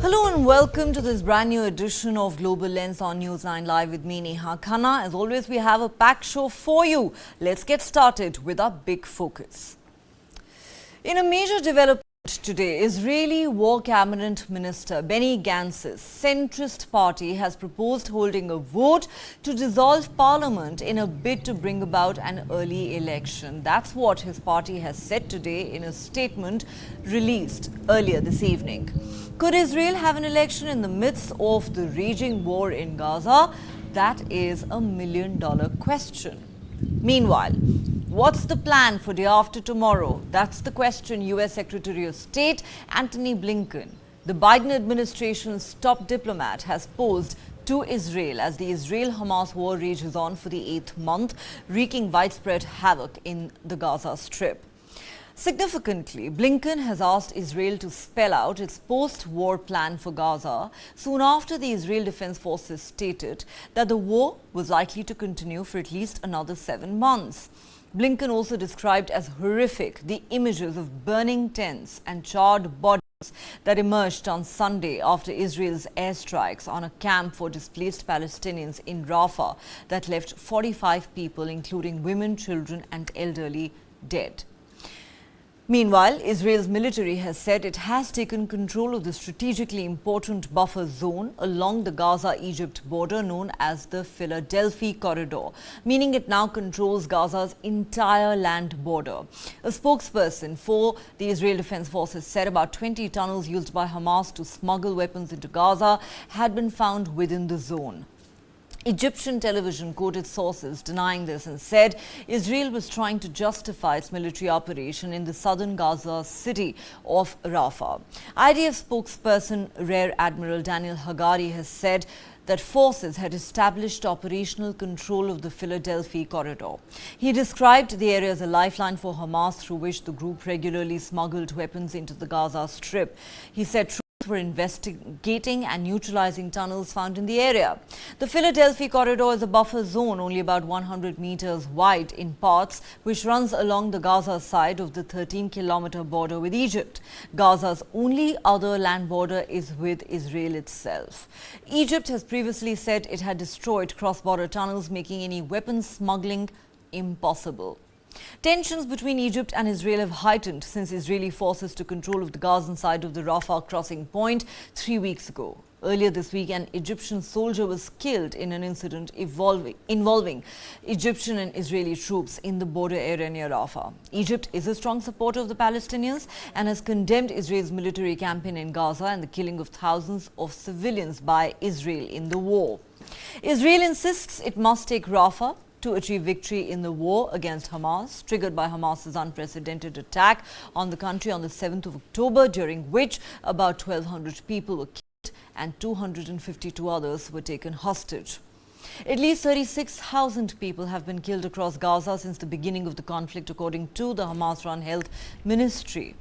Hello and welcome to this brand new edition of Global Lens on News9 Live with me, Neha Khanna. As always, we have a packed show for you. Let's get started with our big focus. In a major development today, Israeli War Cabinet Minister Benny Gantz's centrist party has proposed holding a vote to dissolve parliament in a bid to bring about an early election. That's what his party has said today in a statement released earlier this evening. Could Israel have an election in the midst of the raging war in Gaza? That is a million-dollar question. Meanwhile, what's the plan for day after tomorrow? That's the question U.S. Secretary of State Anthony Blinken, the Biden administration's top diplomat, has posed to Israel as the Israel-Hamas war rages on for the 8th month, wreaking widespread havoc in the Gaza Strip. Significantly, Blinken has asked Israel to spell out its post-war plan for Gaza soon after the Israel Defense Forces stated that the war was likely to continue for at least another 7 months. Blinken also described as horrific the images of burning tents and charred bodies that emerged on Sunday after Israel's airstrikes on a camp for displaced Palestinians in Rafah that left 45 people, including women, children and elderly, dead. Meanwhile, Israel's military has said it has taken control of the strategically important buffer zone along the Gaza-Egypt border known as the Philadelphi Corridor, meaning it now controls Gaza's entire land border. A spokesperson for the Israel Defense Forces said about 20 tunnels used by Hamas to smuggle weapons into Gaza had been found within the zone. Egyptian television quoted sources denying this and said Israel was trying to justify its military operation in the southern Gaza city of Rafah. IDF spokesperson Rear Admiral Daniel Hagari has said that forces had established operational control of the Philadelphi Corridor. He described the area as a lifeline for Hamas through which the group regularly smuggled weapons into the Gaza Strip. He said were investigating and neutralizing tunnels found in the area. The Philadelphi Corridor is a buffer zone only about 100 meters wide in parts, which runs along the Gaza side of the 13-kilometer border with Egypt. Gaza's only other land border is with Israel itself. Egypt has previously said it had destroyed cross-border tunnels, making any weapons smuggling impossible. Tensions between Egypt and Israel have heightened since Israeli forces took control of the Gazan side of the Rafah crossing point 3 weeks ago. Earlier this week, an Egyptian soldier was killed in an incident involving Egyptian and Israeli troops in the border area near Rafah. Egypt is a strong supporter of the Palestinians and has condemned Israel's military campaign in Gaza and the killing of thousands of civilians by Israel in the war. Israel insists it must take Rafah to achieve victory in the war against Hamas, triggered by Hamas's unprecedented attack on the country on the 7th of October, during which about 1,200 people were killed and 252 others were taken hostage. At least 36,000 people have been killed across Gaza since the beginning of the conflict, according to the Hamas-run health ministry.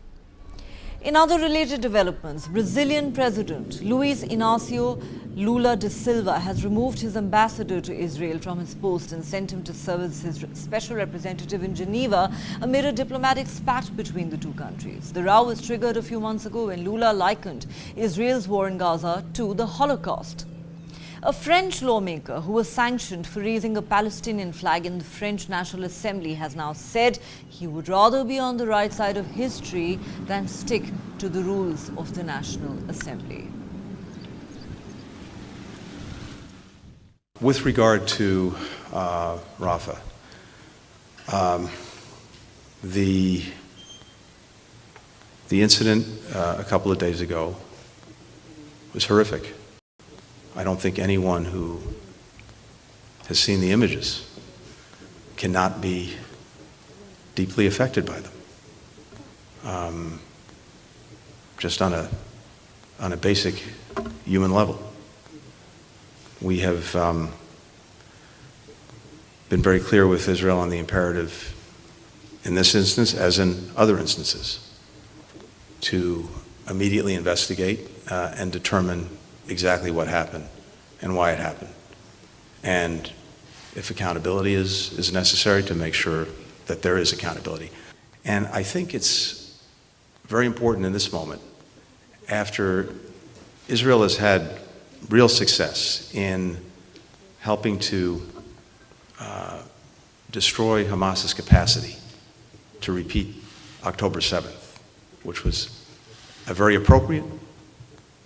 In other related developments, Brazilian President Luiz Inácio Lula da Silva has removed his ambassador to Israel from his post and sent him to serve as his special representative in Geneva amid a diplomatic spat between the two countries. The row was triggered a few months ago when Lula likened Israel's war in Gaza to the Holocaust. A French lawmaker who was sanctioned for raising a Palestinian flag in the French National Assembly has now said he would rather be on the right side of history than stick to the rules of the National Assembly. With regard to Rafah, the incident a couple of days ago was horrific. I don't think anyone who has seen the images cannot be deeply affected by them, just on a basic human level. We have been very clear with Israel on the imperative in this instance, as in other instances, to immediately investigate and determine exactly what happened and why it happened. And if accountability is necessary, to make sure that there is accountability. And I think it's very important in this moment, after Israel has had real success in helping to destroy Hamas's capacity to repeat October 7th, which was a very appropriate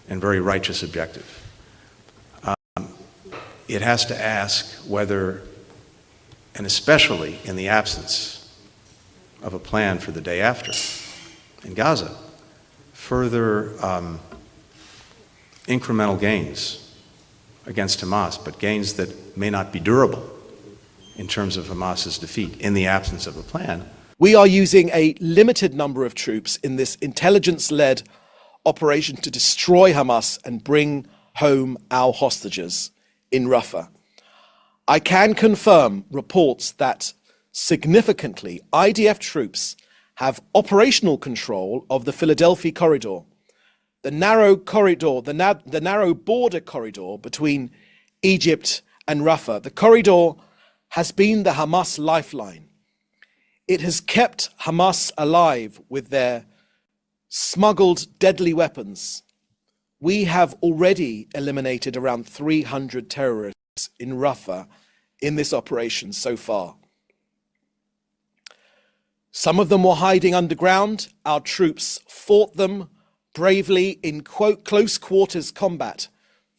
and very righteous objective. It has to ask whether, and especially in the absence of a plan for the day after in Gaza, further incremental gains against Hamas, but gains that may not be durable in terms of Hamas's defeat in the absence of a plan. We are using a limited number of troops in this intelligence-led operation to destroy Hamas and bring home our hostages in Rafah. I can confirm reports that significantly IDF troops have operational control of the Philadelphi Corridor, the narrow corridor, the narrow border corridor between Egypt and Rafah. The corridor has been the Hamas lifeline. It has kept Hamas alive with their smuggled deadly weapons. We have already eliminated around 300 terrorists in Rafah in this operation so far. Some of them were hiding underground. Our troops fought them bravely in close quarters combat.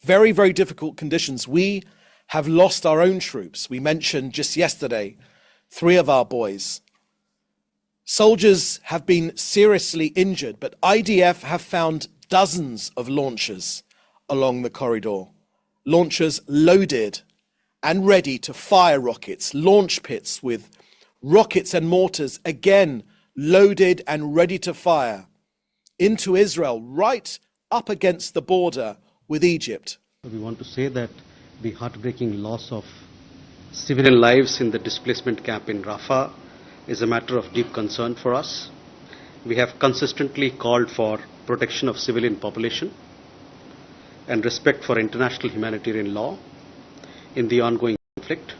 Very, very difficult conditions. We have lost our own troops. We mentioned just yesterday 3 of our boys. Soldiers have been seriously injured, but IDF have found dozens of launchers along the corridor. Launchers loaded and ready to fire rockets, launch pits with rockets and mortars, again loaded and ready to fire into Israel, right up against the border with Egypt. We want to say that the heartbreaking loss of civilian lives in the displacement camp in Rafah is a matter of deep concern for us. We have consistently called for protection of civilian population and respect for international humanitarian law in the ongoing conflict.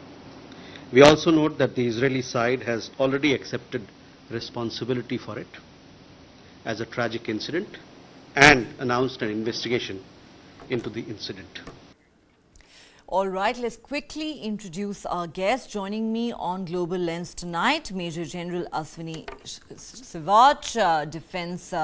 We also note that the Israeli side has already accepted responsibility for it as a tragic incident and announced an investigation into the incident. All right, let's quickly introduce our guest. Joining me on Global Lens tonight, Major General Aswini Sivach, Defense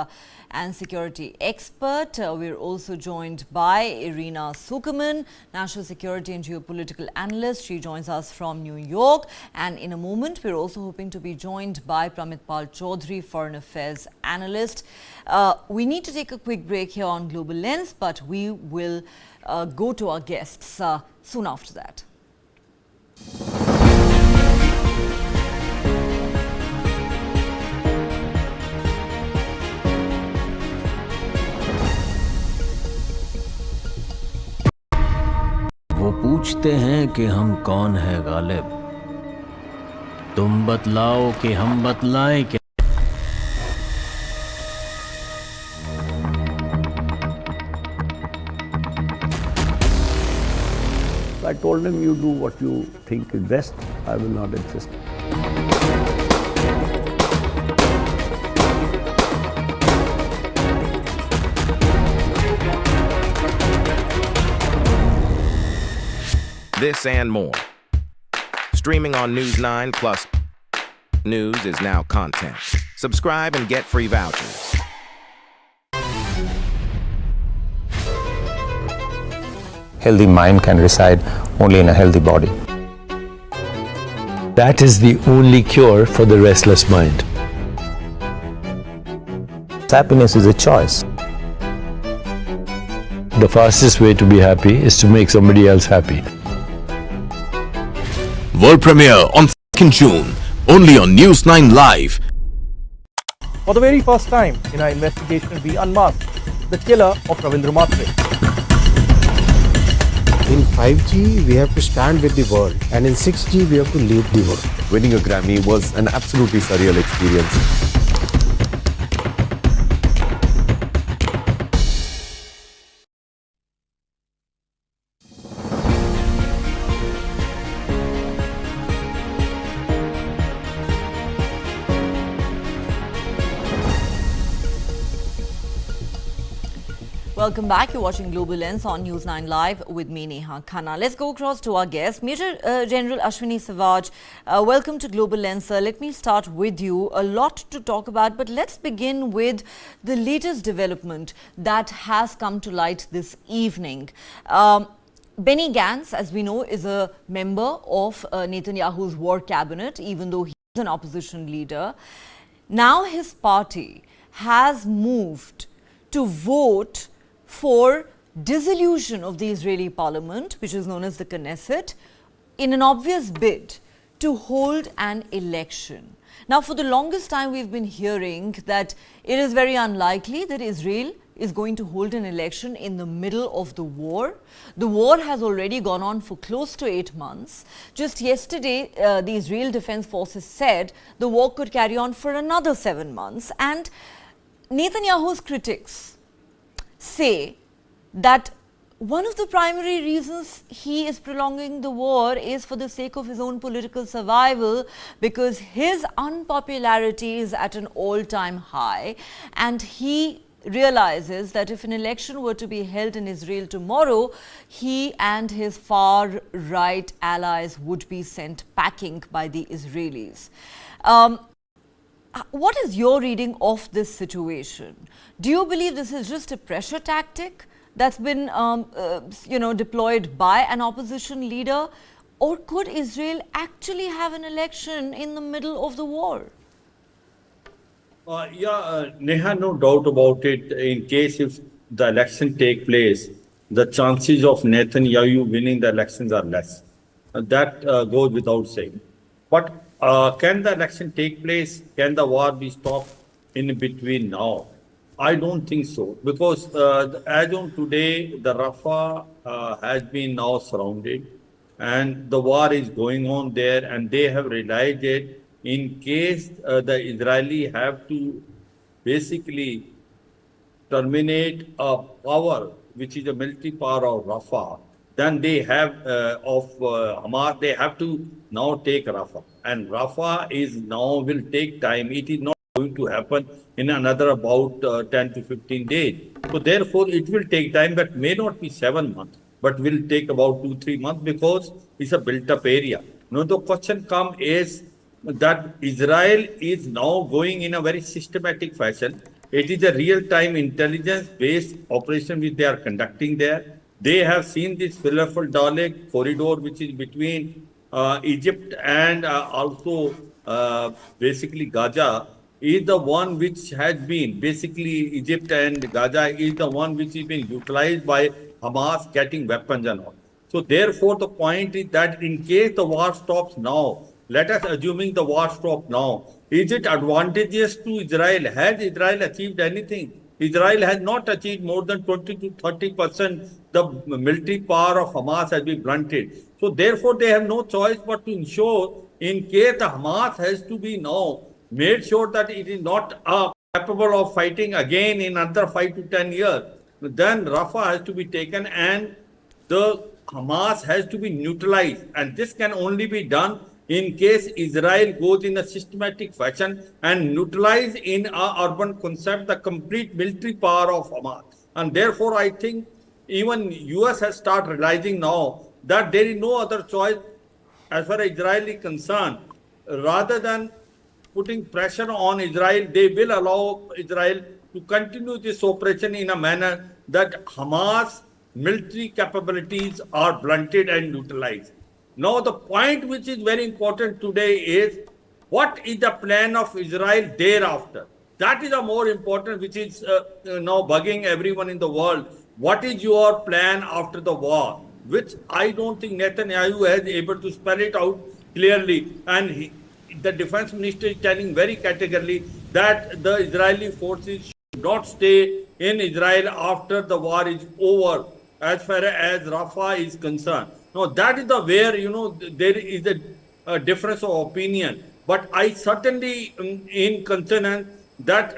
and Security Expert. We're also joined by Irina Sukerman, National Security and Geopolitical Analyst. She joins us from New York. And in a moment, we're also hoping to be joined by Pramit Pal Chaudhary, Foreign Affairs Analyst. We need to take a quick break here on Global Lens, but we will go to our guests soon after that. वो पूछते हैं कि हम कौन है गालिब, तुम बतलाओ कि हम बतलाएं क्या। I told him, you do what you think is best, I will not insist. This and more. Streaming on News 9 Plus. News is now content. Subscribe and get free vouchers. Healthy mind can reside only in a healthy body. That is the only cure for the restless mind. Happiness is a choice. The fastest way to be happy is to make somebody else happy. World premiere on 2nd June, only on News 9 Live. For the very first time in our investigation, we unmasked the killer of Ravindra Matre. In 5G, we have to stand with the world, and in 6G, we have to lead the world. Winning a Grammy was an absolutely surreal experience. Welcome back. You're watching Global Lens on News 9 Live with me, Neha Khanna. Let's go across to our guest, Major General Ashwini Savaj. Welcome to Global Lens, sir. Let me start with you. A lot to talk about, but let's begin with the latest development that has come to light this evening. Benny Gantz, as we know, is a member of Netanyahu's war cabinet, even though he's an opposition leader. Now his party has moved to vote for dissolution of the Israeli parliament, which is known as the Knesset, in an obvious bid to hold an election. Now, for the longest time, we've been hearing that it is very unlikely that Israel is going to hold an election in the middle of the war. The war has already gone on for close to 8 months. Just yesterday, the Israel Defense Forces said the war could carry on for another 7 months. And Netanyahu's critics say that one of the primary reasons he is prolonging the war is for the sake of his own political survival, because his unpopularity is at an all-time high, and he realizes that if an election were to be held in Israel tomorrow, he and his far-right allies would be sent packing by the Israelis. What is your reading of this situation? Do you believe this is just a pressure tactic that's been deployed by an opposition leader, or could Israel actually have an election in the middle of the war? Neha, no doubt about it. In case if the election take place, the chances of Netanyahu winning the elections are less. That goes without saying. But can the election take place? Can the war be stopped in between now? I don't think so, because as on today, the Rafah has been now surrounded, and the war is going on there, and they have realized it. In case the Israeli have to basically terminate a power, which is a military power of Rafah, then they have Hamas, they have to now take Rafah. And Rafah is now will take time. It is not going to happen in another about 10 to 15 days. So therefore, it will take time, but may not be 7 months, but will take about 2-3 months, because it's a built-up area. Now the question comes is that Israel is now going in a very systematic fashion. It is a real-time intelligence-based operation which they are conducting there. They have seen this Philadelphi Corridor, which is between Egypt and also basically Gaza, is the one which has been basically Egypt and Gaza is the one which is being utilized by Hamas getting weapons and all. So therefore, the point is that in case the war stops now, let us assuming the war stops now, is it advantageous to Israel? Has Israel achieved anything? Israel has not achieved more than 20 to 30%. The military power of Hamas has been blunted. So therefore, they have no choice but to ensure, in case the Hamas has to be now made sure that it is not capable of fighting again in another 5 to 10 years, then Rafah has to be taken and the Hamas has to be neutralized. And this can only be done in case Israel goes in a systematic fashion and neutralize in our urban concept the complete military power of Hamas. And therefore, I think even US has started realizing now that there is no other choice as far as Israel is concerned. Rather than putting pressure on Israel, they will allow Israel to continue this operation in a manner that Hamas military capabilities are blunted and neutralized. Now, the point which is very important today is what is the plan of Israel thereafter? That is a more important, which is now bugging everyone in the world. What is your plan after the war? Which I don't think Netanyahu has able to spell it out clearly. And the defense minister is telling very categorically that the Israeli forces should not stay in Israel after the war is over, as far as Rafah is concerned. Now, that is the where, there is a difference of opinion. But I certainly in consonance that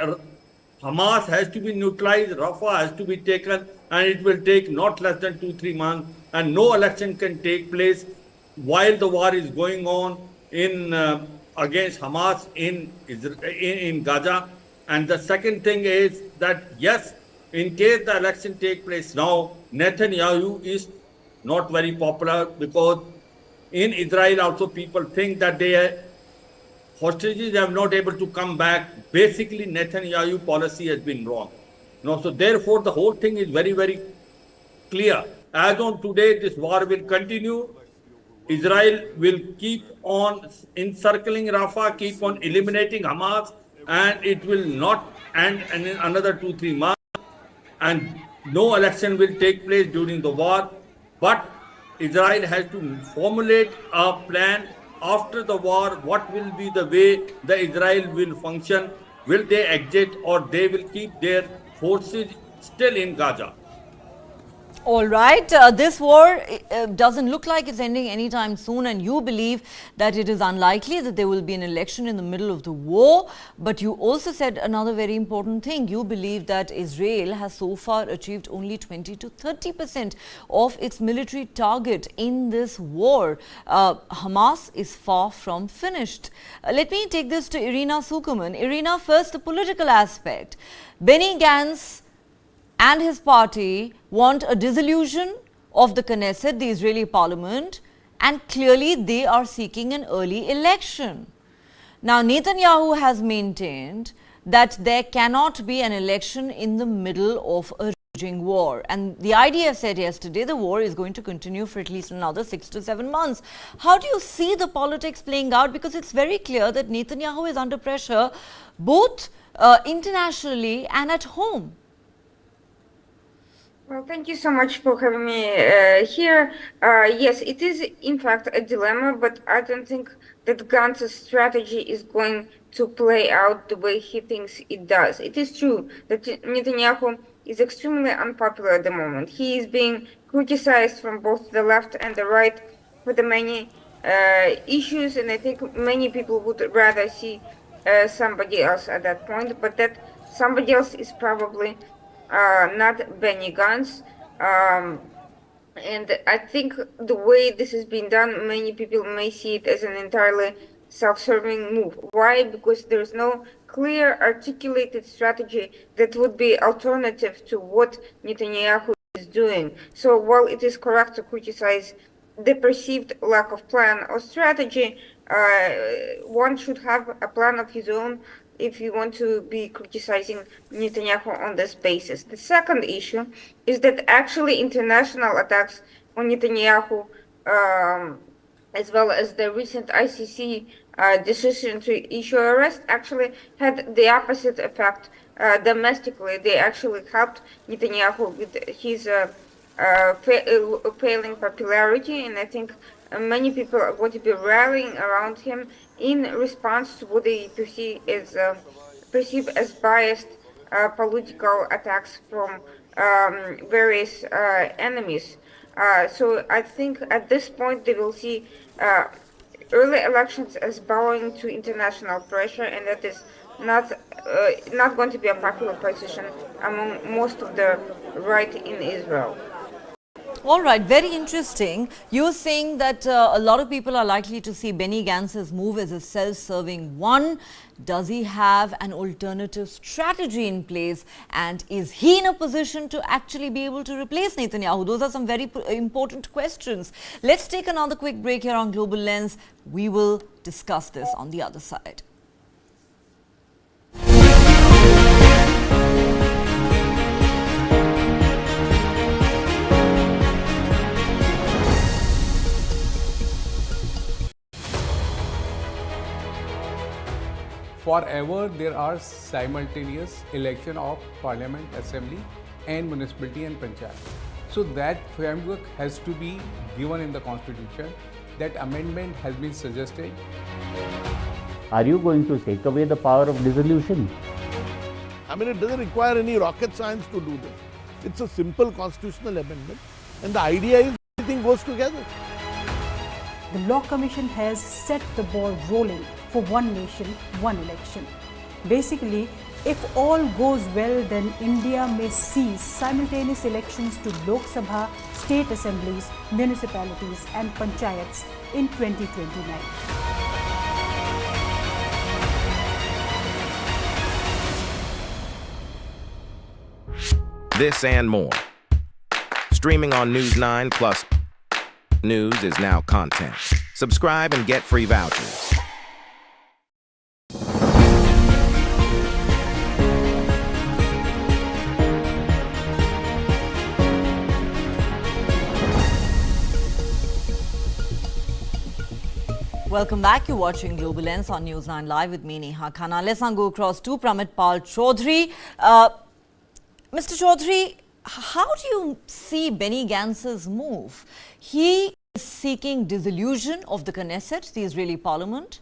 Hamas has to be neutralized, Rafah has to be taken, and it will take not less than 2-3 months, and no election can take place while the war is going on in against Hamas in Gaza. And the second thing is that, yes, in case the election take place now, Netanyahu is not very popular because in Israel also people think that hostages have not able to come back. Basically, Netanyahu policy has been wrong. So therefore, the whole thing is very, very clear. As on today, this war will continue. Israel will keep on encircling Rafah, keep on eliminating Hamas, and it will not end in another 2-3 months. And no election will take place during the war. But Israel has to formulate a plan after the war. What will be the way the Israel will function? Will they exit or they will keep their forces still in Gaza? All right, this war doesn't look like it's ending anytime soon, and you believe that it is unlikely that there will be an election in the middle of the war. But you also said another very important thing. You believe that Israel has so far achieved only 20 to 30% of its military target in this war. Hamas is far from finished. Let me take this to Irina Sukuman. Irina, first the political aspect. Benny Gantz and his party want a dissolution of the Knesset, the Israeli parliament, and clearly they are seeking an early election. Now, Netanyahu has maintained that there cannot be an election in the middle of a raging war. And the IDF said yesterday the war is going to continue for at least another 6 to 7 months. How do you see the politics playing out? Because it's very clear that Netanyahu is under pressure both internationally and at home. Well, thank you so much for having me here. Yes, it is in fact a dilemma, but I don't think that Gantz's strategy is going to play out the way he thinks it does. It is true that Netanyahu is extremely unpopular at the moment. He is being criticized from both the left and the right for the many issues, and I think many people would rather see somebody else at that point, but that somebody else is probably not Benny Gantz. And I think the way this has been done, many people may see it as an entirely self-serving move. Why? Because there's no clear articulated strategy that would be alternative to what Netanyahu is doing. So while it is correct to criticize the perceived lack of plan or strategy, one should have a plan of his own if you want to be criticizing Netanyahu on this basis. The second issue is that actually international attacks on Netanyahu, as well as the recent ICC decision to issue arrest, actually had the opposite effect domestically. They actually helped Netanyahu with his failing popularity, and I think many people are going to be rallying around him in response to what they perceive as biased political attacks from various enemies. So I think at this point they will see early elections as bowing to international pressure, and that is not going to be a popular position among most of the right in Israel. All right, very interesting. You're saying that a lot of people are likely to see Benny Gantz's move as a self-serving one. Does he have an alternative strategy in place? And is he in a position to actually be able to replace Netanyahu? Those are some very important questions. Let's take another quick break here on Global Lens. We will discuss this on the other side. Forever there are simultaneous election of parliament, assembly and municipality and panchayat. So that framework has to be given in the constitution. That amendment has been suggested. Are you going to take away the power of dissolution? I mean, it doesn't require any rocket science to do this. It's a simple constitutional amendment, and the idea is everything goes together. The Law Commission has set the ball rolling for one nation, one election. Basically, if all goes well, then India may see simultaneous elections to Lok Sabha, state assemblies, municipalities and panchayats in 2029. This and more. Streaming on News 9 Plus. News is now content. Subscribe and get free vouchers. Welcome back. You're watching Global Lens on News 9 Live with me, Neha Khanna. Let's now go across to Pramit Pal Chaudhary. Mr. Chaudhary, how do you see Benny Gantz's move? He is seeking dissolution of the Knesset, the Israeli parliament,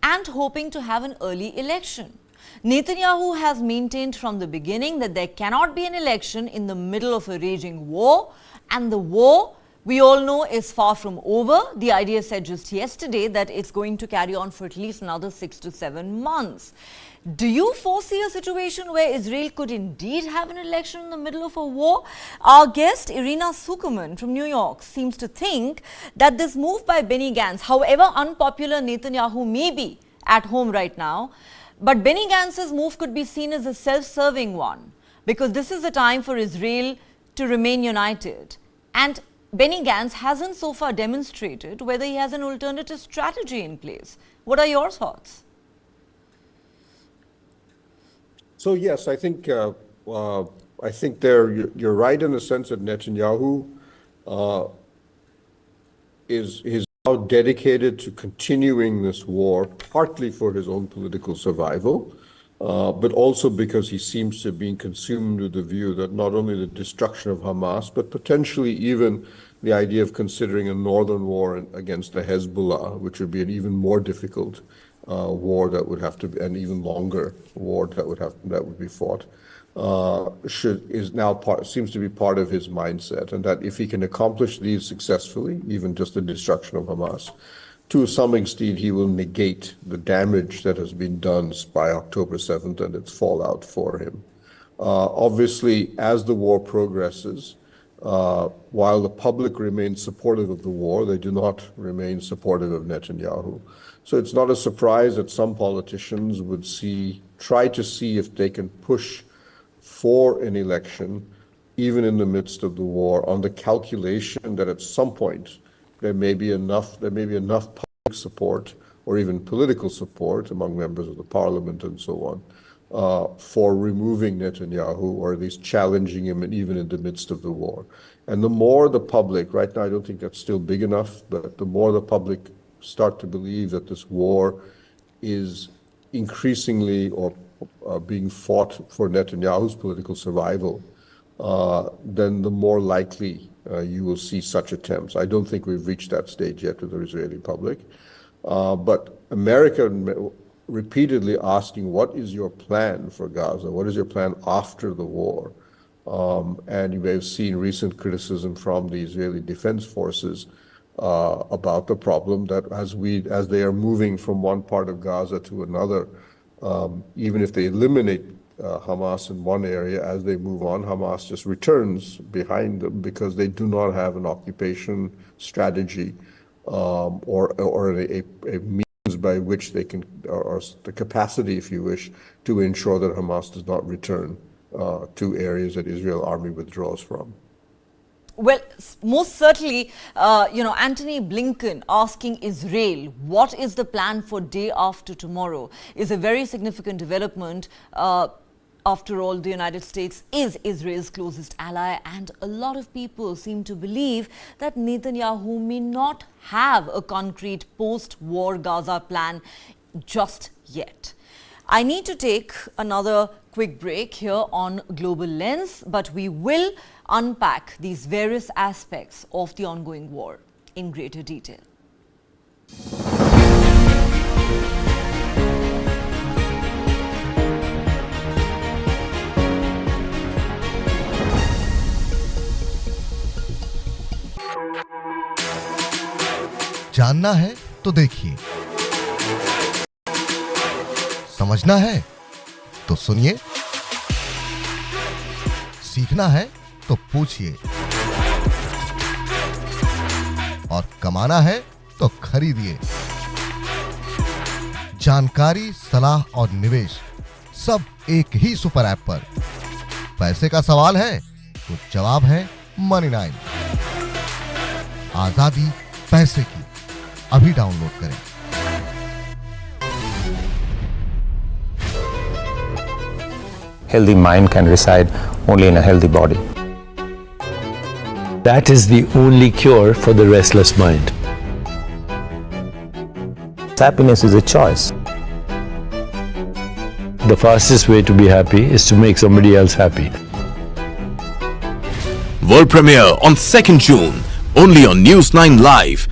and hoping to have an early election. Netanyahu has maintained from the beginning that there cannot be an election in the middle of a raging war, and the war, we all know, is far from over. The IDF said just yesterday that it's going to carry on for at least another 6 to 7 months. Do you foresee a situation where Israel could indeed have an election in the middle of a war? Our guest, Irina Sukuman from New York, seems to think that this move by Benny Gantz, however unpopular Netanyahu may be at home right now, but Benny Gantz's move could be seen as a self-serving one, because this is a time for Israel to remain united. And Benny Gantz hasn't so far demonstrated whether he has an alternative strategy in place. What are your thoughts? So yes, I think you're right in the sense that Netanyahu is now dedicated to continuing this war, partly for his own political survival, but also because he seems to be consumed with the view that not only the destruction of Hamas, but potentially even the idea of considering a northern war against the Hezbollah, which would be an even more difficult war that would have to be, an even longer war that would be fought, seems to be part of his mindset, and that if he can accomplish these successfully, even just the destruction of Hamas, to some extent, he will negate the damage that has been done by October 7th and its fallout for him. Obviously, as the war progresses, while the public remains supportive of the war, they do not remain supportive of Netanyahu. So it's not a surprise that some politicians would try to see if they can push for an election, even in the midst of the war, on the calculation that at some point there may be enough public support or even political support among members of the parliament and so on for removing Netanyahu, or at least challenging him, and even in the midst of the war. And the more the public, right now I don't think that's still big enough, but the more the public start to believe that this war is increasingly or being fought for Netanyahu's political survival, then the more likely you will see such attempts. I don't think we've reached that stage yet with the Israeli public. But America repeatedly asking, what is your plan for Gaza? What is your plan after the war? And you may have seen recent criticism from the Israeli Defense Forces about the problem that as they are moving from one part of Gaza to another, even if they eliminate Hamas in one area, as they move on, Hamas just returns behind them because they do not have an occupation strategy or a means by which they can, or the capacity, if you wish, to ensure that Hamas does not return to areas that Israel army withdraws from. Well, most certainly, Anthony Blinken asking Israel, what is the plan for day after tomorrow, is a very significant development. After all, the United States is Israel's closest ally, and a lot of people seem to believe that Netanyahu may not have a concrete post-war Gaza plan just yet. I need to take another quick break here on Global Lens, but we will unpack these various aspects of the ongoing war in greater detail. जानना है तो देखिए, समझना है तो सुनिए, सीखना है तो पूछिए, और कमाना है तो खरीदिए। जानकारी, सलाह और निवेश सब एक ही सुपर ऐप पर। पैसे का सवाल है तो जवाब है मनी 9। आजादी पैसे की। अभी डाउनलोड करें। Healthy mind can reside only in a healthy body. That is the only cure for the restless mind. Happiness is a choice. The fastest way to be happy is to make somebody else happy. World premiere on 2nd June, only on News 9 Live.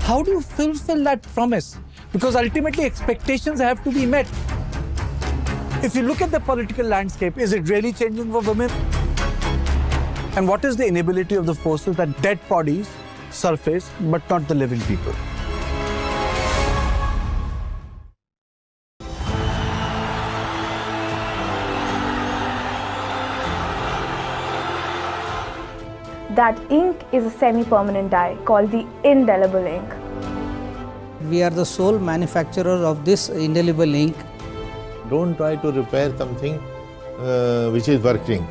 How do you fulfill that promise? Because ultimately expectations have to be met. If you look at the political landscape, is it really changing for women? And what is the inability of the forces that dead bodies surface but not the living people? That ink is a semi-permanent dye called the indelible ink. We are the sole manufacturer of this indelible ink. Don't try to repair something which is working.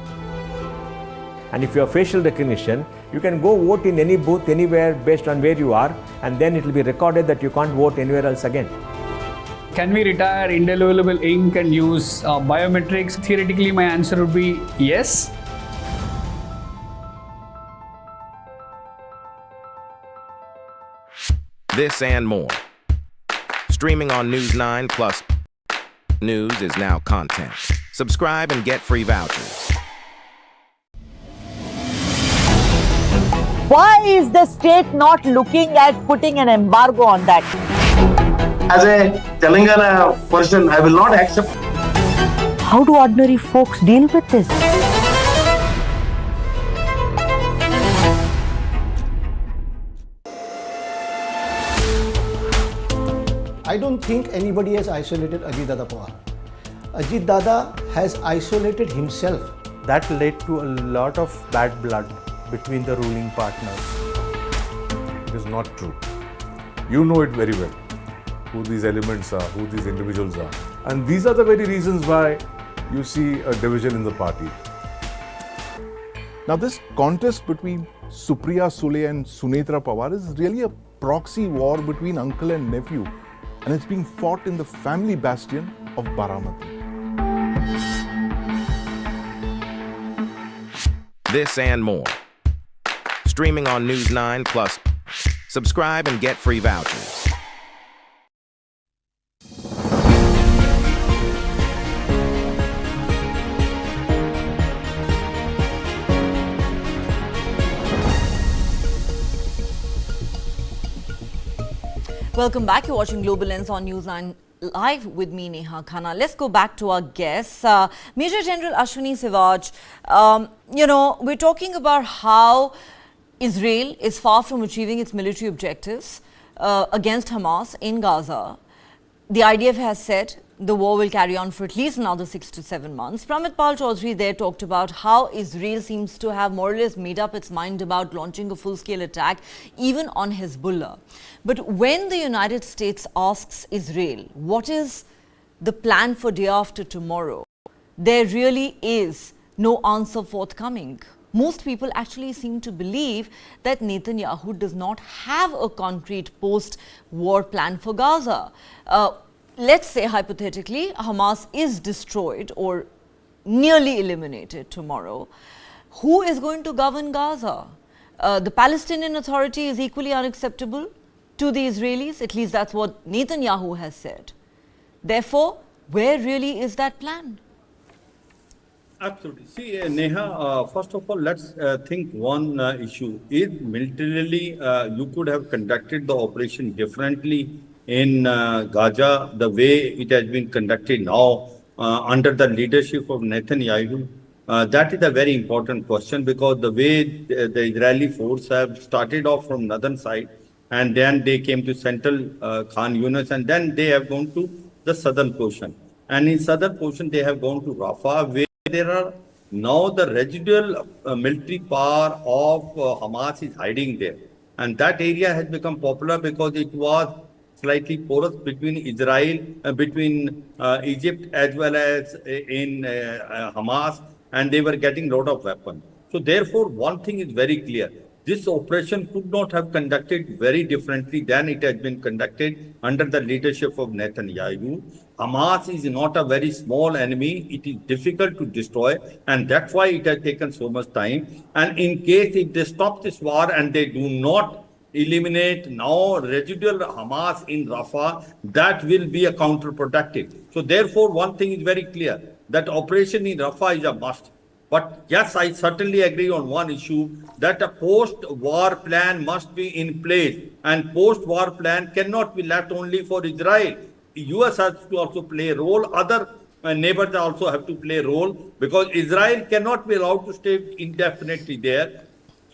And if you have facial recognition, you can go vote in any booth anywhere based on where you are, and then it will be recorded that you can't vote anywhere else again. Can we retire indelible ink and use biometrics? Theoretically, my answer would be yes. This and more. Streaming on News 9 Plus. News is now content. Subscribe and get free vouchers. Why is the state not looking at putting an embargo on that? As a Telangana person, I will not accept. How do ordinary folks deal with this? I don't think anybody has isolated Ajit Dada Pawar. Ajit Dada has isolated himself. That led to a lot of bad blood between the ruling partners. It is not true. You know it very well, who these elements are, who these individuals are. And these are the very reasons why you see a division in the party. Now this contest between Supriya Sule and Sunetra Pawar is really a proxy war between uncle and nephew, and it's being fought in the family bastion of Baramati. This and more. Streaming on News 9 Plus. Subscribe and get free vouchers. Welcome back. You're watching Global Lens on News 9 Live with me, Neha Khanna. Let's go back to our guests. Major General Ashwini Sivaj, we're talking about how Israel is far from achieving its military objectives against Hamas in Gaza. The IDF has said the war will carry on for at least another 6 to 7 months. Pramit Pal Chaudhary there talked about how Israel seems to have more or less made up its mind about launching a full-scale attack even on Hezbollah. But when the United States asks Israel, what is the plan for day after tomorrow, there really is no answer forthcoming. Most people actually seem to believe that Netanyahu does not have a concrete post-war plan for Gaza. Let's say hypothetically Hamas is destroyed or nearly eliminated tomorrow. Who is going to govern Gaza? The Palestinian Authority is equally unacceptable to the Israelis. At least that's what Netanyahu has said. Therefore, where really is that plan? Absolutely. See, Neha, first of all, let's think one issue. Is militarily, you could have conducted the operation differently in Gaza, the way it has been conducted now under the leadership of Netanyahu? That is a very important question, because the way the Israeli force have started off from northern side, and then they came to central Khan Yunis, and then they have gone to the southern portion. And in southern portion, they have gone to Rafah, where there are now the residual military power of Hamas is hiding there. And that area has become popular because it was slightly porous between Israel, between Egypt as well as in Hamas. and they were getting a lot of weapons. So therefore, one thing is very clear. This operation could not have conducted very differently than it has been conducted under the leadership of Netanyahu. Hamas is not a very small enemy. It is difficult to destroy, and that's why it has taken so much time. And in case if they stop this war and they do not eliminate now residual Hamas in Rafah, that will be a counterproductive. So therefore, one thing is very clear, that operation in Rafah is a must. But yes, I certainly agree on one issue, that a post-war plan must be in place, and post-war plan cannot be left only for Israel. The US has to also play a role. Other neighbors also have to play a role, because Israel cannot be allowed to stay indefinitely there.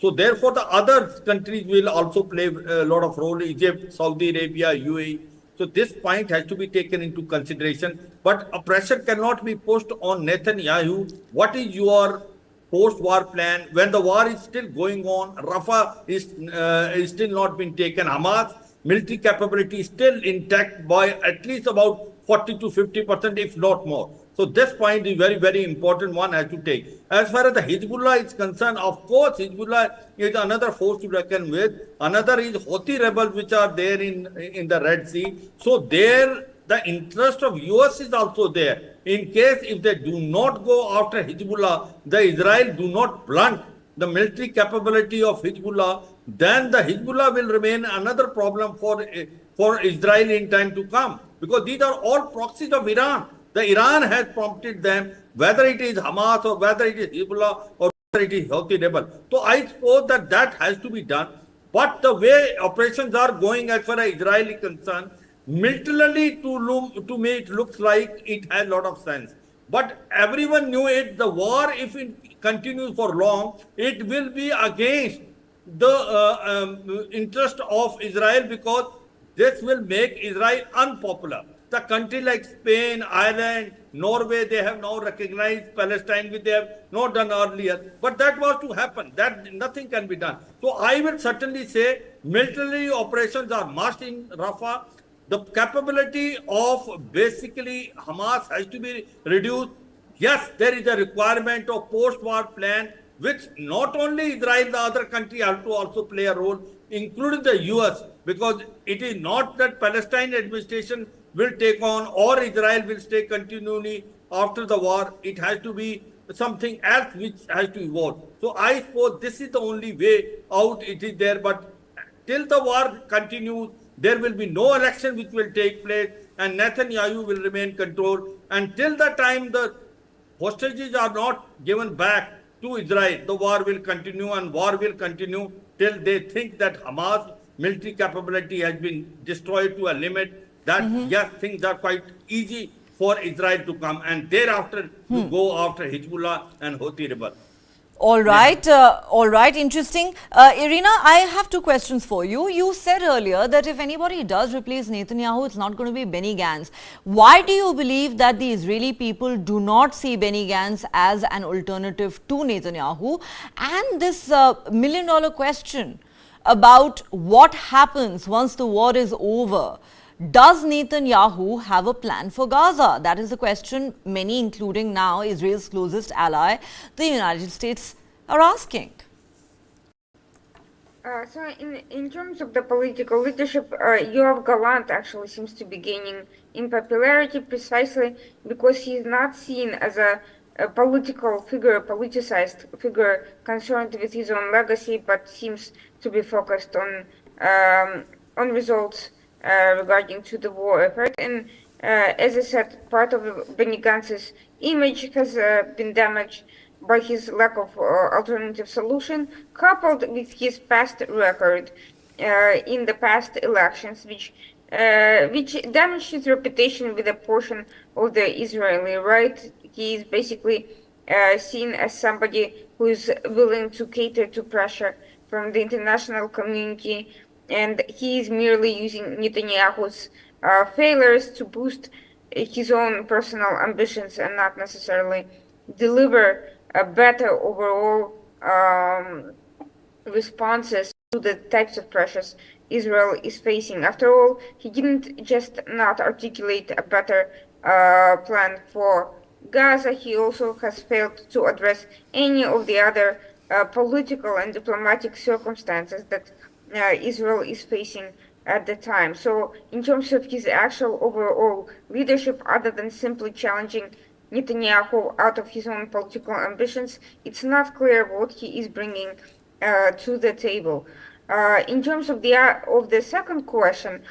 So therefore, the other countries will also play a lot of role, Egypt, Saudi Arabia, UAE. So this point has to be taken into consideration. But a pressure cannot be pushed on Netanyahu. What is your post-war plan when the war is still going on? Rafah is still not been taken. Hamas military capability is still intact by at least about 40 to 50%, if not more. So this point is very, very important one has to take. As far as the Hezbollah is concerned, of course, Hezbollah is another force to reckon with. Another is Houthi rebels, which are there in the Red Sea. So there, the interest of US is also there. In case if they do not go after Hezbollah, the Israel do not blunt the military capability of Hezbollah, then the Hezbollah will remain another problem for Israel in time to come. Because these are all proxies of Iran. The Iran has prompted them, whether it is Hamas or whether it is Hezbollah or whether it is Houthi rebel. So I suppose that has to be done. But the way operations are going as far as Israel is concerned, militarily to me it looks like it has a lot of sense. But everyone knew it, the war, if it continues for long, it will be against the interest of Israel, because this will make Israel unpopular. The country like Spain, Ireland, Norway, they have now recognized Palestine, which they have not done earlier. But that was to happen. That nothing can be done. So I will certainly say military operations are must in Rafah. The capability of basically Hamas has to be reduced. Yes, there is a requirement of post-war plan, which not only Israel, the other country have to also play a role, including the US, because it is not that Palestine administration will take on or Israel will stay continually after the war. It has to be something else which has to evolve. So I suppose this is the only way out. It is there, but till the war continues, there will be no election which will take place, and Netanyahu will remain controlled. Until the time the hostages are not given back to Israel, the war will continue, and war will continue till they think that Hamas military capability has been destroyed to a limit. That yes, things are quite easy for Israel to come, and thereafter to go after Hezbollah and Houthi rebels. All right, interesting. Irina, I have two questions for you. You said earlier that if anybody does replace Netanyahu, it's not going to be Benny Gantz. Why do you believe that the Israeli people do not see Benny Gantz as an alternative to Netanyahu? And this million-dollar question about what happens once the war is over. Does Netanyahu have a plan for Gaza? That is the question many, including now Israel's closest ally, the United States, are asking. So in terms of the political leadership, Yoav Gallant actually seems to be gaining in popularity precisely because he is not seen as a political figure, politicized figure concerned with his own legacy, but seems to be focused on results regarding to the war effort. And as I said, part of Benny Gantz's image has been damaged by his lack of alternative solution, coupled with his past record in the past elections, which damaged his reputation with a portion of the Israeli right. He is basically seen as somebody who is willing to cater to pressure from the international community, and he is merely using Netanyahu's failures to boost his own personal ambitions and not necessarily deliver a better overall responses to the types of pressures Israel is facing. After all, he didn't just not articulate a better plan for Gaza, he also has failed to address any of the other political and diplomatic circumstances that Israel is facing at the time. So in terms of his actual overall leadership, other than simply challenging Netanyahu out of his own political ambitions, it's not clear what he is bringing to the table. In terms of the second question,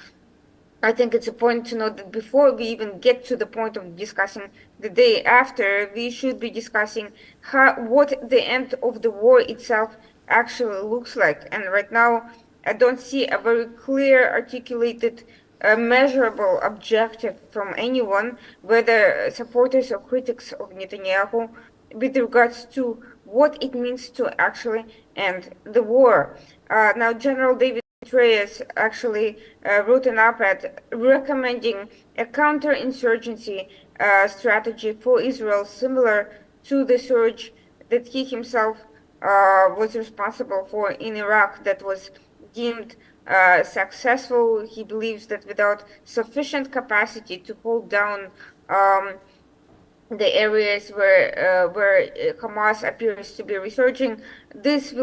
I think it's important to note that before we even get to the point of discussing the day after, we should be discussing what the end of the war itself actually looks like. And right now, I don't see a very clear, articulated, measurable objective from anyone, whether supporters or critics of Netanyahu, with regards to what it means to actually end the war. Now, General David Petraeus actually wrote an op-ed recommending a counterinsurgency strategy for Israel similar to the surge that he himself was responsible for in Iraq that was deemed successful. He believes that without sufficient capacity to hold down the areas where Hamas appears to be resurging, this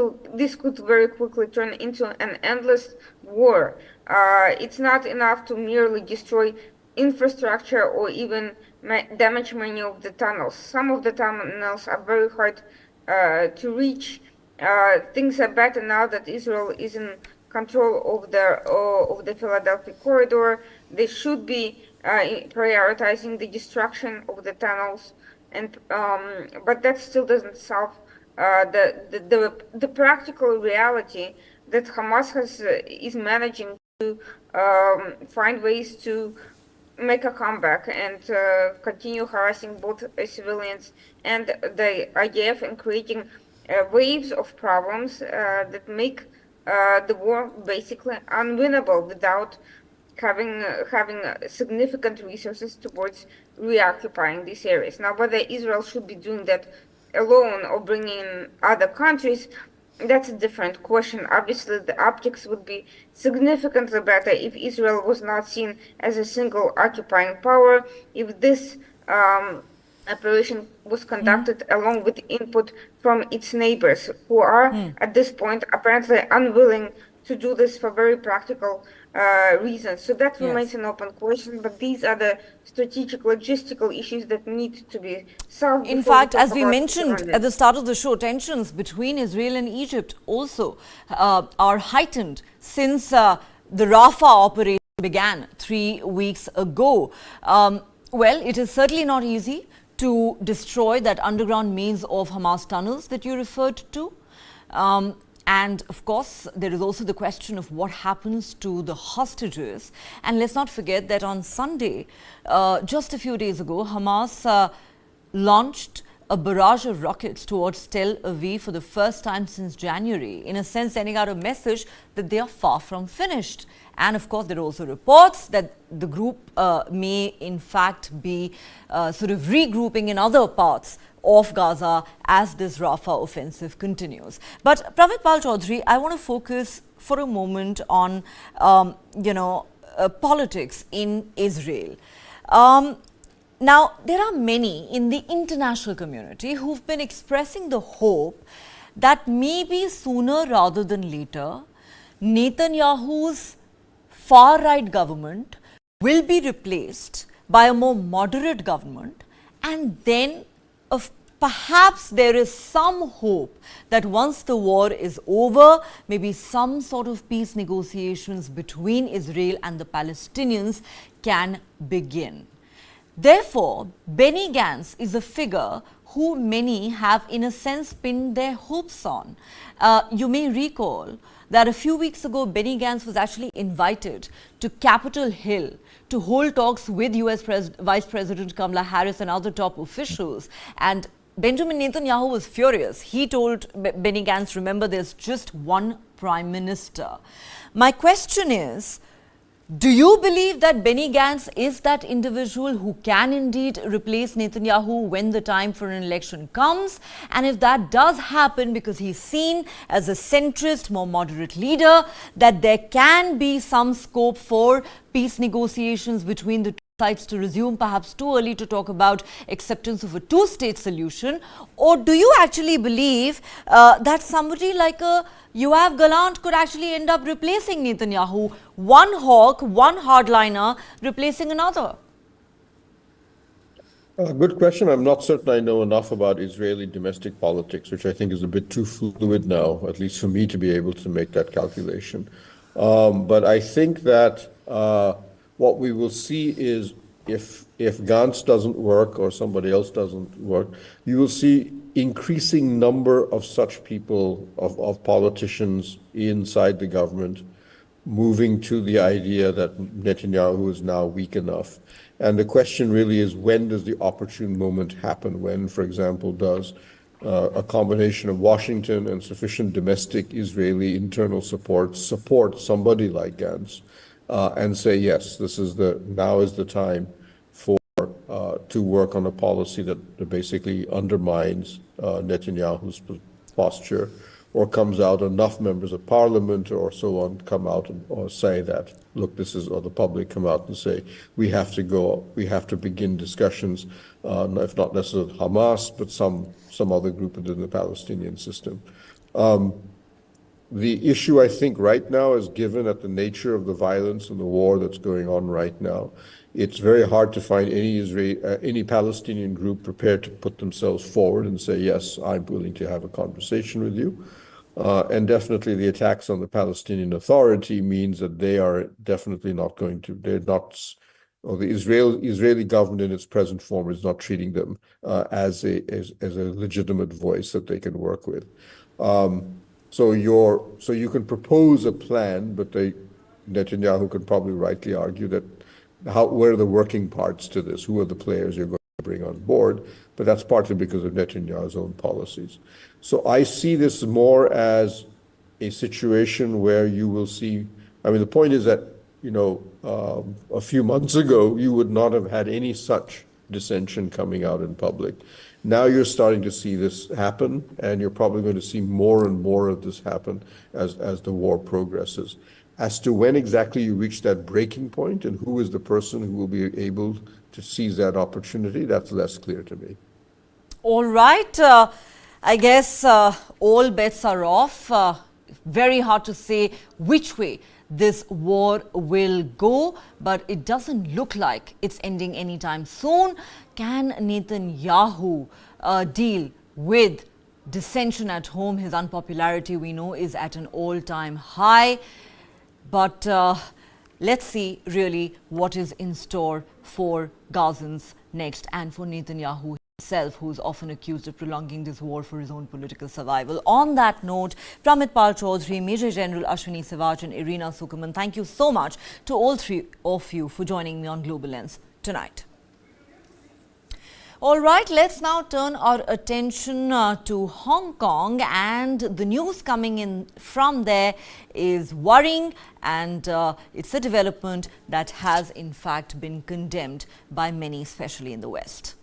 could very quickly turn into an endless war. It's not enough to merely destroy infrastructure or even damage many of the tunnels. Some of the tunnels are very hard to reach. Things are better now that Israel is in control of the Philadelphi Corridor. They should be prioritizing the destruction of the tunnels, and but that still doesn't solve the practical reality that Hamas is managing to find ways to make a comeback and continue harassing both civilians and the IDF and creating waves of problems that make the war basically unwinnable without having significant resources towards reoccupying these areas. Now, whether Israel should be doing that alone or bringing in other countries, that's a different question. Obviously, the optics would be significantly better if Israel was not seen as a single occupying power, if this operation was conducted along with input from its neighbors, who are at this point apparently unwilling to do this for very practical reasons. So that remains an open question, but these are the strategic logistical issues that need to be solved. In fact, as we mentioned at the start of the show, tensions between Israel and Egypt also are heightened since the Rafah operation began 3 weeks ago. Well, it is certainly not easy to destroy that underground maze of Hamas tunnels that you referred to. And of course, there is also the question of what happens to the hostages. And let's not forget that on Sunday, just a few days ago, Hamas launched a barrage of rockets towards Tel Aviv for the first time since January, in a sense sending out a message that they are far from finished. And of course, there are also reports that the group may in fact be sort of regrouping in other parts of Gaza as this Rafah offensive continues. But Pravit Pal Chaudhary, I want to focus for a moment on, politics in Israel. Now, there are many in the international community who've been expressing the hope that maybe sooner rather than later, Netanyahu's far-right government will be replaced by a more moderate government, and then perhaps there is some hope that once the war is over, maybe some sort of peace negotiations between Israel and the Palestinians can begin. Therefore, Benny Gantz is a figure who many have in a sense pinned their hopes on. You may recall that a few weeks ago, Benny Gantz was actually invited to Capitol Hill to hold talks with US Vice President Kamala Harris and other top officials. And Benjamin Netanyahu was furious. He told Benny Gantz, remember, there's just one prime minister. My question is, do you believe that Benny Gantz is that individual who can indeed replace Netanyahu when the time for an election comes? And if that does happen, because he's seen as a centrist, more moderate leader, that there can be some scope for peace negotiations between the two decides to resume, perhaps too early to talk about acceptance of a two-state solution? Or do you actually believe that somebody like a Yoav Gallant could actually end up replacing Netanyahu? One hawk, one hardliner replacing another? Good question. I'm not certain I know enough about Israeli domestic politics, which I think is a bit too fluid now, at least for me to be able to make that calculation. But I think that what we will see is if Gantz doesn't work or somebody else doesn't work, you will see increasing number of such people, of politicians inside the government, moving to the idea that Netanyahu is now weak enough. And the question really is, when does the opportune moment happen? When, for example, does a combination of Washington and sufficient domestic Israeli internal support somebody like Gantz and say, yes, now is the time for to work on a policy that basically undermines Netanyahu's posture, or comes out enough members of parliament or so on come out or say that, look, or the public come out and say, we have to begin discussions, if not necessarily Hamas, but some other group within the Palestinian system. The issue, I think, right now is, given at the nature of the violence and the war that's going on right now, it's very hard to find any Palestinian group prepared to put themselves forward and say, yes, I'm willing to have a conversation with you. And definitely the attacks on the Palestinian Authority means that they are definitely not going to, or the Israeli government in its present form is not treating them as a legitimate voice that they can work with. So you can propose a plan, but Netanyahu could probably rightly argue that where are the working parts to this? Who are the players you're going to bring on board? But that's partly because of Netanyahu's own policies. So I see this more as a situation where you will see, the point is that, a few months ago, you would not have had any such dissension coming out in public. Now you're starting to see this happen, and you're probably going to see more and more of this happen as the war progresses. As to when exactly you reach that breaking point and who is the person who will be able to seize that opportunity, that's less clear to me. All right. I guess all bets are off. Very hard to say which way this war will go, but it doesn't look like it's ending anytime soon. Can Netanyahu deal with dissension at home? His unpopularity, we know, is at an all-time high. But let's see really what is in store for Gazans next, and for Netanyahu himself, who's often accused of prolonging this war for his own political survival. On that note, Pramit Pal Chaudhary, Major General Ashwini Sivaj and Irina Sukuman, thank you so much to all three of you for joining me on Global Lens tonight. All right, let's now turn our attention to Hong Kong, and the news coming in from there is worrying, and it's a development that has in fact been condemned by many, especially in the West.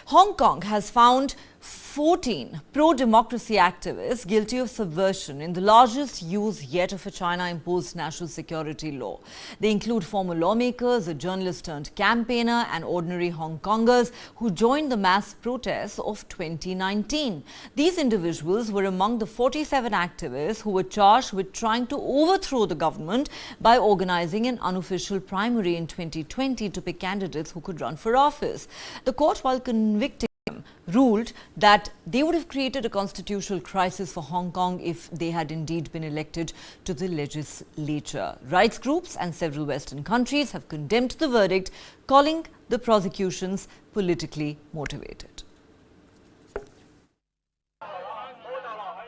Hong Kong has found 14 pro-democracy activists guilty of subversion in the largest use yet of a China-imposed national security law. They include former lawmakers, a journalist turned campaigner, and ordinary Hong Kongers who joined the mass protests of 2019. These individuals were among the 47 activists who were charged with trying to overthrow the government by organizing an unofficial primary in 2020 to pick candidates who could run for office. The court, while convicting them, ruled that they would have created a constitutional crisis for Hong Kong if they had indeed been elected to the legislature. Rights groups and several Western countries have condemned the verdict, calling the prosecutions politically motivated.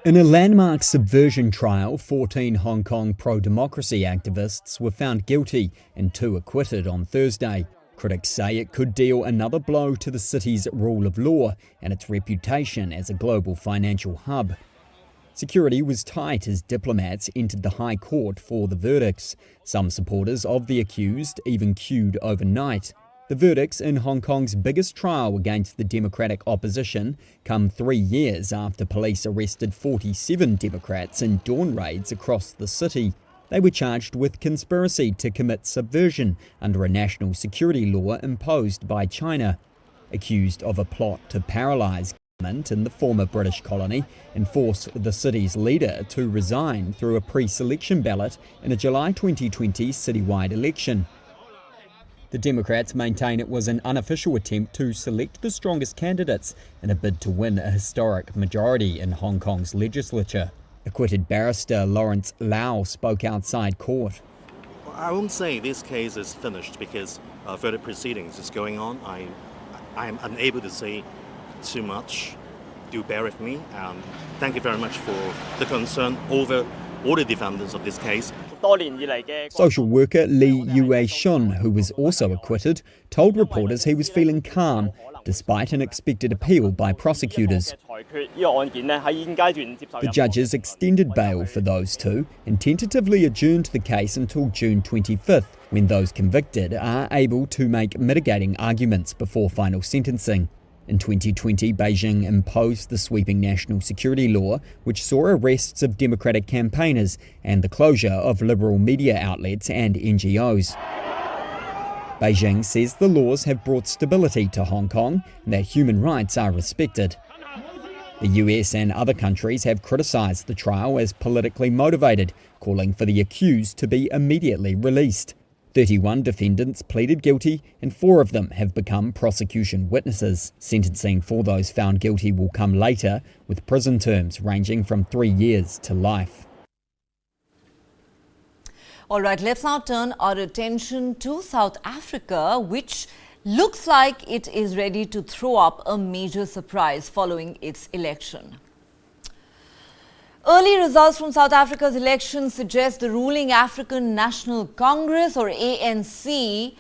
In a landmark subversion trial, 14 Hong Kong pro-democracy activists were found guilty and 2 acquitted on Thursday. Critics say it could deal another blow to the city's rule of law and its reputation as a global financial hub. Security was tight as diplomats entered the High Court for the verdicts. Some supporters of the accused even queued overnight. The verdicts in Hong Kong's biggest trial against the Democratic opposition come 3 years after police arrested 47 Democrats in dawn raids across the city. They were charged with conspiracy to commit subversion under a national security law imposed by China, accused of a plot to paralyse government in the former British colony and force the city's leader to resign through a pre-selection ballot in a July 2020 citywide election. The Democrats maintain it was an unofficial attempt to select the strongest candidates in a bid to win a historic majority in Hong Kong's legislature. Acquitted barrister Lawrence Lau spoke outside court. I won't say this case is finished because further proceedings is going on. I am unable to say too much. Do bear with me. Thank you very much for the concern over all the defendants of this case. Social worker Lee Yue Shun, who was also acquitted, told reporters he was feeling calm despite an expected appeal by prosecutors. The judges extended bail for those two and tentatively adjourned the case until June 25th, when those convicted are able to make mitigating arguments before final sentencing. In 2020, Beijing imposed the sweeping national security law, which saw arrests of Democratic campaigners and the closure of liberal media outlets and NGOs. Beijing says the laws have brought stability to Hong Kong and that human rights are respected. The US and other countries have criticised the trial as politically motivated, calling for the accused to be immediately released. 31 defendants pleaded guilty and 4 of them have become prosecution witnesses. Sentencing for those found guilty will come later, with prison terms ranging from 3 years to life. All right, let's now turn our attention to South Africa, which looks like it is ready to throw up a major surprise following its election. Early results from South Africa's election suggest the ruling African National Congress, or ANC,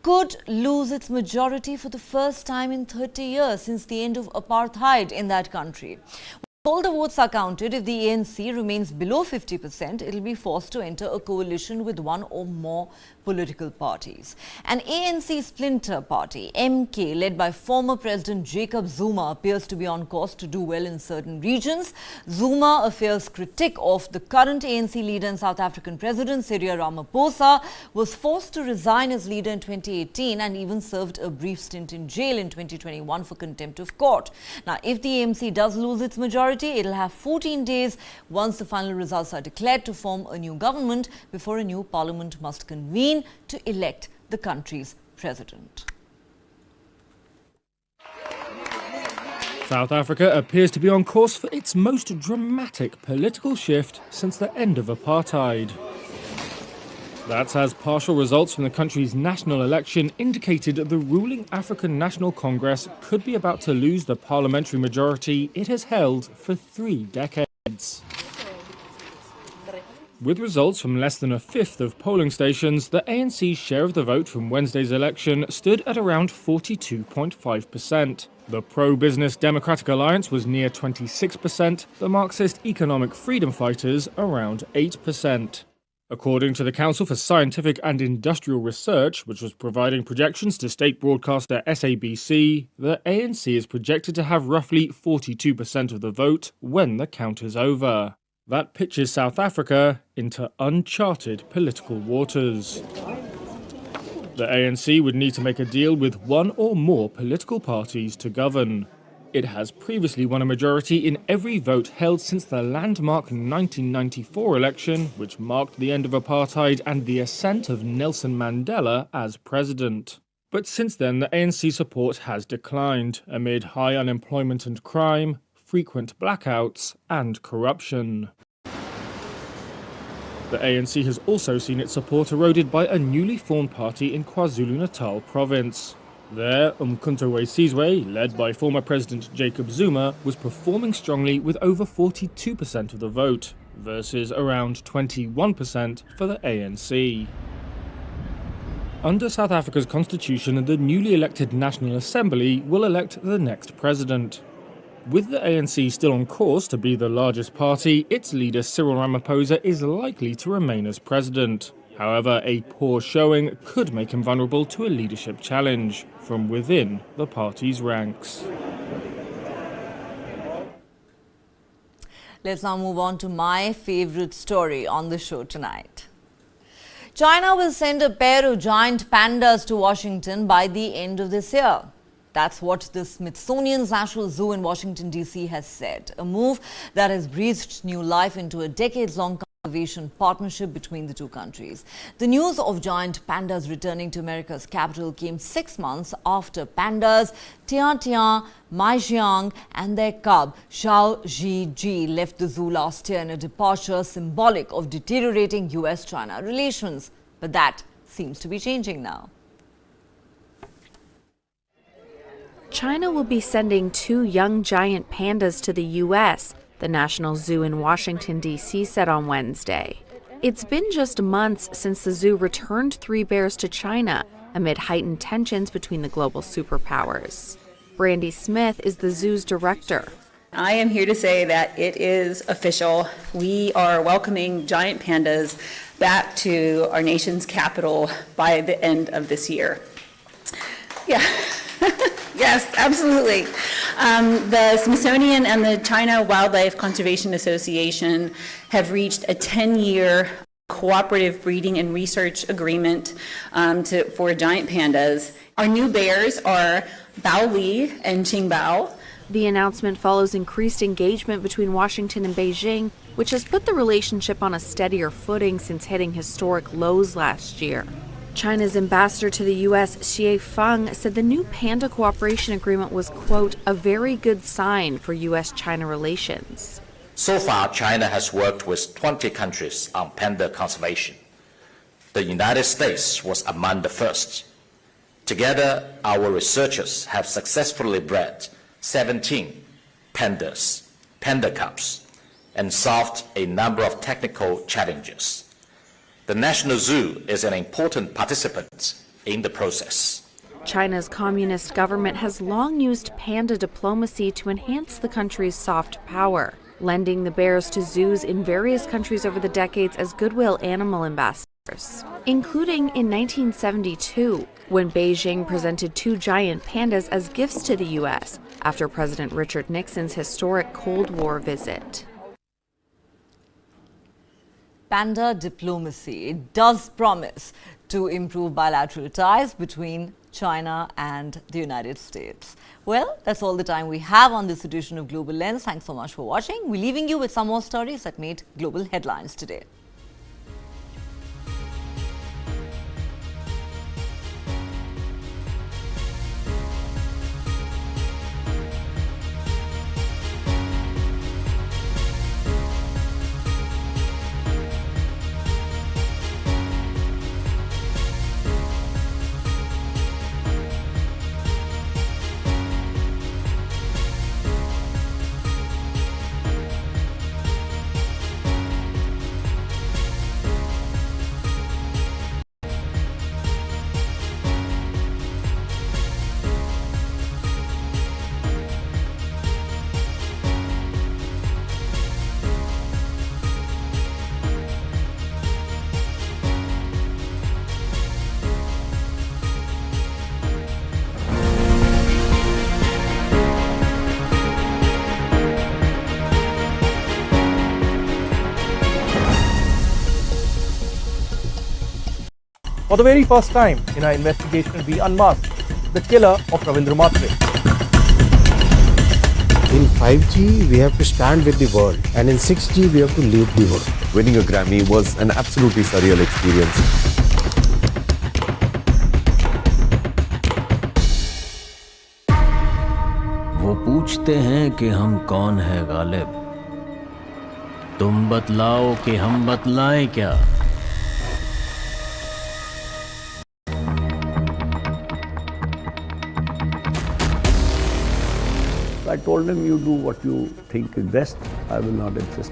could lose its majority for the first time in 30 years since the end of apartheid in that country. When all the votes are counted, if the ANC remains below 50%, it will be forced to enter a coalition with one or more political parties. An ANC splinter party, MK, led by former President Jacob Zuma, appears to be on course to do well in certain regions. Zuma, a fierce critic of the current ANC leader and South African President Cyril Ramaphosa, was forced to resign as leader in 2018 and even served a brief stint in jail in 2021 for contempt of court. Now, if the ANC does lose its majority, it will have 14 days once the final results are declared to form a new government before a new parliament must convene to elect the country's president. South Africa appears to be on course for its most dramatic political shift since the end of apartheid. That's as partial results from the country's national election indicated the ruling African National Congress could be about to lose the parliamentary majority it has held for 3 decades. With results from less than a fifth of polling stations, the ANC's share of the vote from Wednesday's election stood at around 42.5%. The pro-business Democratic Alliance was near 26%, the Marxist Economic Freedom Fighters around 8%. According to the Council for Scientific and Industrial Research, which was providing projections to state broadcaster SABC, the ANC is projected to have roughly 42% of the vote when the count is over. That pitches South Africa into uncharted political waters. The ANC would need to make a deal with one or more political parties to govern. It has previously won a majority in every vote held since the landmark 1994 election, which marked the end of apartheid and the ascent of Nelson Mandela as president. But since then, the ANC support has declined amid high unemployment and crime, frequent blackouts, and corruption. The ANC has also seen its support eroded by a newly formed party in KwaZulu-Natal province. There, Umkhonto we Sizwe, led by former President Jacob Zuma, was performing strongly with over 42% of the vote, versus around 21% for the ANC. Under South Africa's constitution, the newly elected National Assembly will elect the next president. With the ANC still on course to be the largest party, its leader Cyril Ramaphosa is likely to remain as president. However, a poor showing could make him vulnerable to a leadership challenge from within the party's ranks. Let's now move on to my favorite story on the show tonight. China will send a pair of giant pandas to Washington by the end of this year. That's what the Smithsonian's National Zoo in Washington, D.C. has said, a move that has breathed new life into a decades-long conservation partnership between the two countries. The news of giant pandas returning to America's capital came 6 months after pandas Tian Tian, Mai Xiang and their cub Xiao Zhiji left the zoo last year in a departure symbolic of deteriorating US-China relations. But that seems to be changing now. China will be sending 2 young giant pandas to the U.S., the National Zoo in Washington, D.C. said on Wednesday. It's been just months since the zoo returned 3 bears to China amid heightened tensions between the global superpowers. Brandy Smith is the zoo's director. I am here to say that it is official. We are welcoming giant pandas back to our nation's capital by the end of this year. Yeah. Yes, absolutely. The Smithsonian and the China Wildlife Conservation Association have reached a 10-year cooperative breeding and research agreement for giant pandas. Our new bears are Bao Li and Qingbao. The announcement follows increased engagement between Washington and Beijing, which has put the relationship on a steadier footing since hitting historic lows last year. China's ambassador to the U.S., Xie Feng, said the new Panda cooperation agreement was, quote, a very good sign for U.S.-China relations. So far, China has worked with 20 countries on panda conservation. The United States was among the first. Together, our researchers have successfully bred 17 pandas, panda cubs, and solved a number of technical challenges. The National Zoo is an important participant in the process. China's communist government has long used panda diplomacy to enhance the country's soft power, lending the bears to zoos in various countries over the decades as goodwill animal ambassadors, including in 1972, when Beijing presented 2 giant pandas as gifts to the U.S. after President Richard Nixon's historic Cold War visit. Panda diplomacy does promise to improve bilateral ties between China and the United States. Well, that's all the time we have on this edition of Global Lens. Thanks so much for watching. We're leaving you with some more stories that made global headlines today. For the very first time in our investigation, we unmasked the killer of Ravindra Matre. In 5G, we have to stand with the world, and in 6G, we have to lead the world. Winning a Grammy was an absolutely surreal experience. वो पूछते हैं कि हम कौन है गालिब, तुम बतलाओ कि हम बतलाएं क्या? I told him, you do what you think is best. I will not insist.